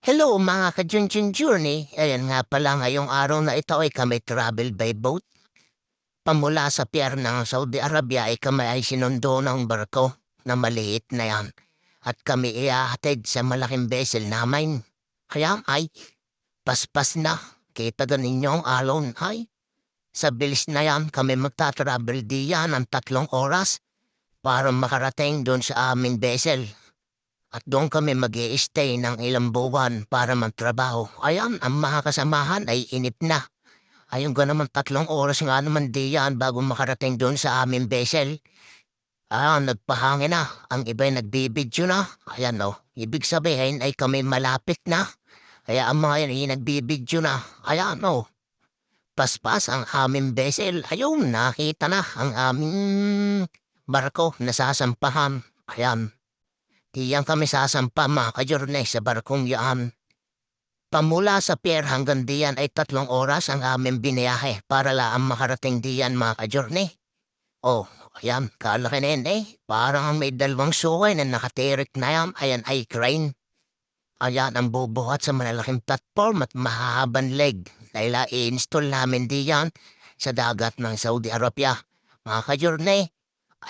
Hello mga ka-Junjun Journey. Ayan nga pala ngayong araw na ito ay kami travel by boat. Pamula sa pier ng Saudi Arabia ay kami ay sinundo ng barko na maliit na yan. At kami iahatid sa malaking vessel namin. Kaya ay paspas na. Kita ganin niyo ang alon. Ay, sa bilis na yan kami magta-travel diyan ng 3 oras para makarating doon sa aming vessel. At doon kami mag-i-stay ng ilang buwan para magtrabaho. Ayan, ang mga kasamahan ay inip na. Ayun ka naman 3 oras nga naman diyan bago makarating doon sa aming vessel. Nagpahangin na. Ang iba'y nagbibidyo na. Ayan o, ibig sabihin ay kami malapit na. Kaya ang mga yan ay nagbibidyo na. Ayan o, paspas ang aming vessel. Ayun, nakita na ang aming barko na sasampahan. Ayan. Diyan kami sasampa mga ka-journey sa barkong yaan. Pamula sa pier hanggang diyan ay 3 oras ang aming biniyahe para lang makarating diyan mga ka-journey. Oh, ayan, kalaki na yan eh. Parang may 2 suway na nakatirik na yan. Ayan ay crane. Ayan ang bubuhat sa malalaking platform at mahahabang leg dahil i-install namin diyan sa dagat ng Saudi Arabia. Mga ka-journey,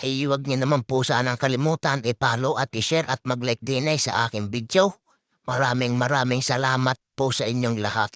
ay huwag niyo naman po sanang kalimutan i-follow at i-share at mag-like din sa aking video. Maraming salamat po sa inyong lahat.